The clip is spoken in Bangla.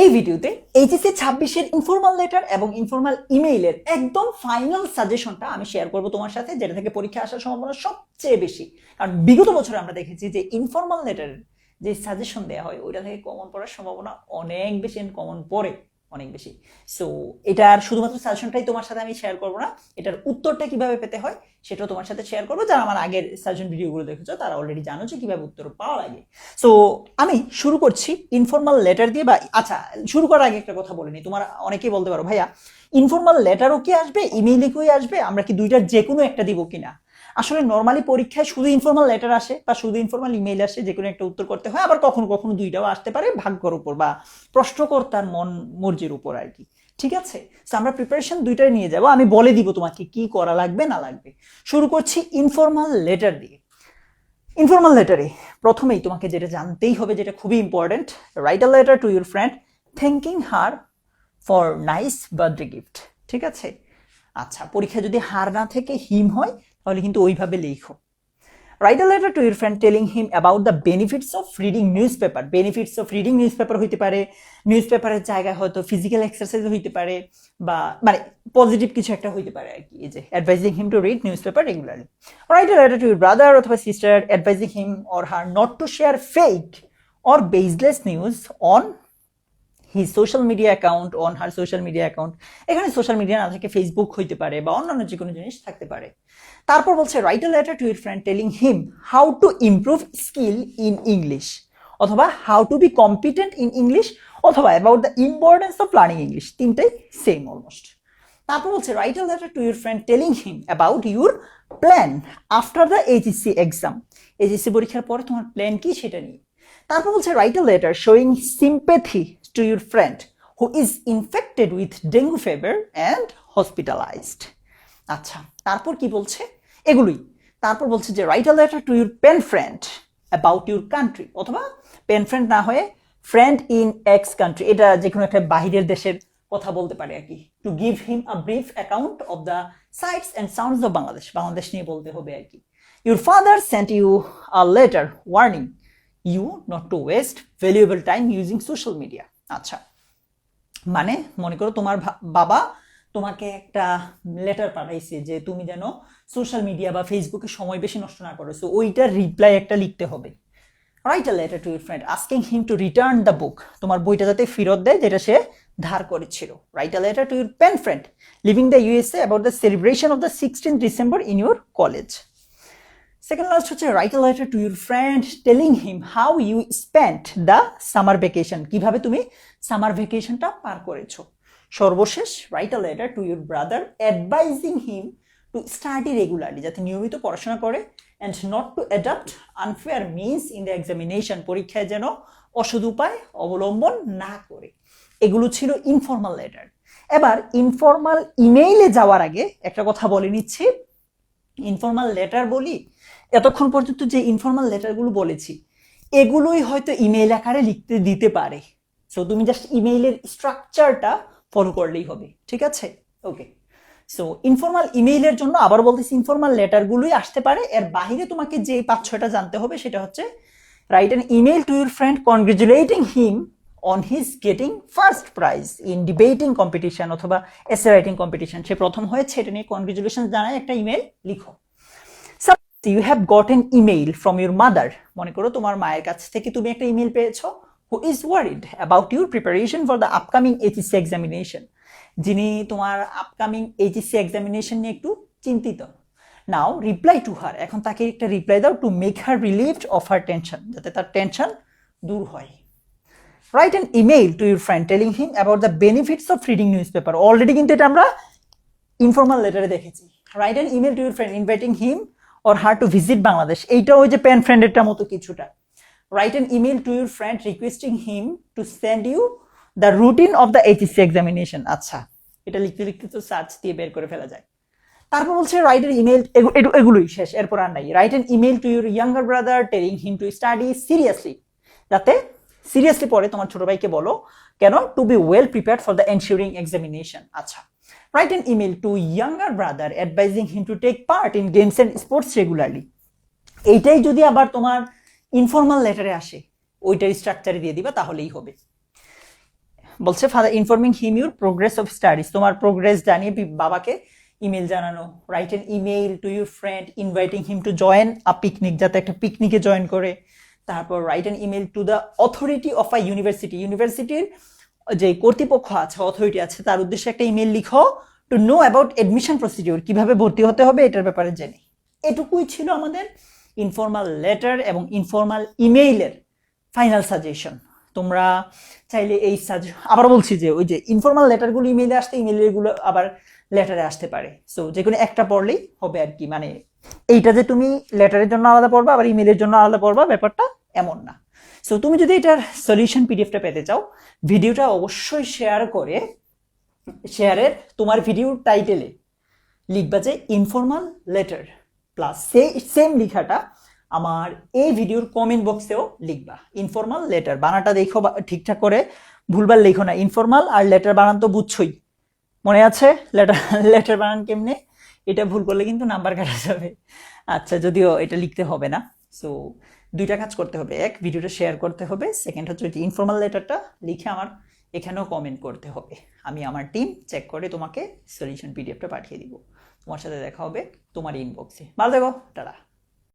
এই ভিডিওতে এইচএসসি 26-এর ইনফর্মাল লেটার এবং ইনফর্মাল ইমেইলের একদম ফাইনাল সাজেশনটা আমি শেয়ার করব তোমার সাথে, যেটা থেকে পরীক্ষা আসার সম্ভাবনা সবচেয়ে বেশি। কারণ বিগত বছরে আমরা দেখেছি যে ইনফর্মাল লেটারের যে সাজেশন দেওয়া হয় ওইটা থেকে কমন পড়ার সম্ভাবনা অনেক বেশি, কমন পড়ে অনেক বেশি। সো এটার শুধুমাত্র সাজেশনটাই তোমার সাথে আমি শেয়ার করবো না, এটার উত্তরটা কিভাবে পেতে হয় সেটাও তোমার সাথে শেয়ার করবো। যারা আমার আগের সাজেশন ভিডিওগুলো দেখেছো তারা অলরেডি জানো যে কিভাবে উত্তর পাওয়া লাগে। সো আমি শুরু করছি ইনফর্মাল লেটার দিয়ে। বা আচ্ছা, শুরু করার আগে একটা কথা বলে নিই। তোমার অনেকেই বলতে পারো ভাইয়া ইনফর্মাল লেটারও কি আসবে, ইমেইলে কি আসবে, আমরা কি দুইটার যে কোনো একটা দিব কিনা? আসলে নর্মালি পরীক্ষায় শুধু ইনফর্মাল লেটার আসে বা শুধু ইনফর্মাল ইমেইল আসে, যে কোনো একটা উত্তর করতে হয়। আবার কখনো কখনো দুইটাও আসতে পারে, ভাগ্যর উপর বা প্রশ্নকর্তার মন মর্জির উপর আর কি। ঠিক আছে, তো আমরা প্রিপারেশন দুইটাই নিয়ে যাব। আমি বলে দিব তোমাকে কি করা লাগবে না লাগবে। শুরু করছি ইনফর্মাল লেটার দিয়ে। ইনফর্মাল লেটারে প্রথমেই তোমাকে যেটা জানতেই হবে, যেটা খুবই important, right a letter to your friend thanking her for nice birthday gift. ঠিক আছে, আচ্ছা পরীক্ষা যদি হার না থেকে হিম হয় তাহলে কিন্তু ওইভাবে লিখো। Right a letter to your friend telling him about the benefits of reading news paper. Benefits of reading news paper হইতে পারে, নিউজ পেপারের জায়গায় হয়তো ফিজিক্যাল এক্সারসাইজ হইতে পারে, বা মানে পজিটিভ কিছু একটা হইতে পারে আর কি। এই যে advising him to read newspaper regularly. Write a letter to your brother অথবা sister advising him or her not to share fake or baseless news on his social media account, on her social media account. এখানে সোশ্যাল মিডিয়া না থাকে ফেসবুক হইতে পারে বা অন্যান্য যে কোনো জিনিস থাকতে পারে। তারপর বলছে write a letter to your friend telling him how to improve skill in English, অথবা how to be competent in English, অথবা about the importance of learning English. তিনটাই সেম অলমোস্ট। তারপর বলছে write a letter to your friend telling him about your plan after the HSC exam. HSC পরীক্ষার পরে তোমার প্ল্যান কি সেটা নিয়ে। তারপর বলছে write a letter showing sympathy to your friend who is infected with dengue fever and hospitalized. আচ্ছা, তারপর কি বলছে? এগুলোই। তারপর বলছে যে write a letter to your pen friend about your country, অথবা পেন ফ্রেন্ড না হয়ে ফ্রেন্ড ইন এক্স কান্ট্রি, এটা যে কোনো একটা বাহিরের দেশের কথা বলতে পারে আর কি। To give him a brief account of the sights and sounds of Bangladesh, Bangladesh নিয়ে বলতে হবে আর কি। Your father sent you a letter warning you not to waste valuable time using social media. আচ্ছা, মানে মনে করো তোমার বাবা তোমাকে একটা লেটার পাঠাইছে যে তুমি যেন সোশ্যাল মিডিয়া বা ফেসবুকে সময় বেশি নষ্ট না করো, সো ওইটার রিপ্লাই একটা লিখতে হবে। Write a letter to your friend asking him to return the book, তোমার বইটা যাতে ফেরত দেয় যেটা সে ধার করেছিল। Write a letter to your pen friend living the USA about the celebration of the 16th December in your college. Second last হচ্ছে write a letter to your friend telling him how you spent the summer vacation, কিভাবে তুমি সামার ভ্যাকেশনটা পার করেছো। সর্বশেষ right a letter to your brother advising him to study regularly, যাতে নিয়মিত পড়াশোনা করে, and not to adapt unfair means in the examination, পরীক্ষায় যেন অসৎ উপায় অবলম্বন না করে। এগুলো ছিল ইনফর্মাল লেটার। এবার ইনফর্মাল ইমেইলে যাওয়ার আগে একটা কথা বলে নিচ্ছি। ইনফর্মাল লেটার বলি, এতক্ষণ পর্যন্ত যে ইনফর্মাল লেটারগুলো বলেছি এগুলোই হয়তো ইমেইল আকারে লিখতে দিতে পারে। সো তুমি জাস্ট ইমেইলের স্ট্রাকচারটা ফলো করলেই হবে, ঠিক আছে? ওকে, সো ইনফর্মাল ইমেইলের জন্য আবার বলতেছি ইনফর্মাল লেটারগুলোই আসতে পারে। এর বাইরে তোমাকে যে 5-6টা জানতে হবে সেটা হচ্ছে write an email to your friend congratulating him on his getting first prize in debating competition অথবা এসে রাইটিং কম্পিটিশন। সে প্রথম হয়েছে, এটা নিয়ে কনগ্রেচুলেশন জানায় একটা ইমেইল লিখো। You have gotten email from your mother, মনে করো তোমার মায়ের কাছ থেকে তুমি একটা ইমেইল পেয়েছো, who is worried about your preparation for the upcoming HSC examination, যিনি তোমার আপকামিং এইচএসসি এক্সামিনেশন নিয়ে একটু চিন্তিত। নাও রিপ্লাই টু হার, এখন তাকে একটা রিপ্লাই দাও to make her relieved of her tension, যাতে তার টেনশন দূর হয়। Right an email to your friend telling him about the benefits of reading news paper, already কিন্তু এটা আমরা ইনফর্মাল লেটারে দেখেছি। Right an email to your friend inviting him or her to visit Bangladesh, এইটা ওই যে পেন ফ্রেন্ডেরটা মতো কিছুটা। Write an email to your friend requesting him to send you the routine of the HSC examination. আচ্ছা, এটা লিখতে লিখতে তো সার্চ দিয়ে বের করে ফেলা যায়। তারপর বলছে রাইট অ্যান ইমেইল, এগুলোই শেষ, এরপর আর নাই। Write an email to your younger brother telling him to study seriously, যাতে সিরিয়াসলি পড়ে। তোমার ছোট ভাইকে বলো কেন, to be well prepared for the ensuring examination. আচ্ছা, write an email to younger brother advising him to take part in games and sports regularly. এইটাই যদি আবার তোমার ইনফর্মাল লেটারে আসে ওইটার স্ট্রাকচারে দিয়ে দিবা তাহলেই হবে। বলছে father informing him your progress of studies, তোমার প্রোগ্রেস জানিয়ে বাবাকে ইমেল জানানো। Write an email to your friend inviting him to join a picnic, যাতে একটা পিকনিকে জয়েন করে। তারপর write an email to the authority of a university, ইউনিভার্সিটির যে কর্তৃপক্ষ আছে, অথরিটি আছে, তার উদ্দেশ্যে একটা ইমেল লিখো। To know about admission procedure, কিভাবে ভর্তি হতে হবে এটার ব্যাপারে জেনে। এটুকুই ছিল আমাদের ইনফর্মাল লেটার এবং ইনফর্মাল ইমেইলের ফাইনাল সাজেশন। তোমরা চাইলে এই আবার বলছি যে ওই যে ইনফর্মাল লেটারগুলো ইমেইলে আসতে, ইমেইলগুলো আবার লেটারে আসতে পারে। সো যে কোনো একটা পড়লেই হবে আর কি, মানে এইটা যে তুমি লেটারের জন্য আলাদা পড়বা আবার ইমেইলের জন্য আলাদা পড়বা ব্যাপারটা এমন না। সো তুমি যদি এটার সলিউশন পিডিএফটা পেতে চাও, ভিডিওটা অবশ্যই শেয়ার করে শেয়ারের তোমার ভিডিওর টাইটেলে লিখবা যে ইনফর্মাল লেটার প্লাস সেম লেখাটা আমার এই ভিডিওর কমেন্ট বক্সেও লিখবা ইনফর্মাল লেটার। বানানটা দেখো ঠিকঠাক করে, ভুলবার লেখো না। ইনফর্মাল আর লেটার বানান তো বুঝছোই, মনে আছে লেটার বানান কেমনে? এটা ভুল করলে কিন্তু নাম্বার কাটা যাবে। আচ্ছা, যদিও এটা লিখতে হবে না। সো দুইটা কাজ করতে হবে, এক ভিডিওটা শেয়ার করতে হবে, সেকেন্ড হচ্ছে ইনফর্মাল লেটারটা লিখে আমার এখানেও কমেন্ট করতে হবে। আমি আমার টিম চেক করে তোমাকে সলিউশন পিডিএফটা পাঠিয়ে দিব। তোমার সাথে দেখা হবে তোমার ইনবক্সে। ভালো থেকো, টাটা।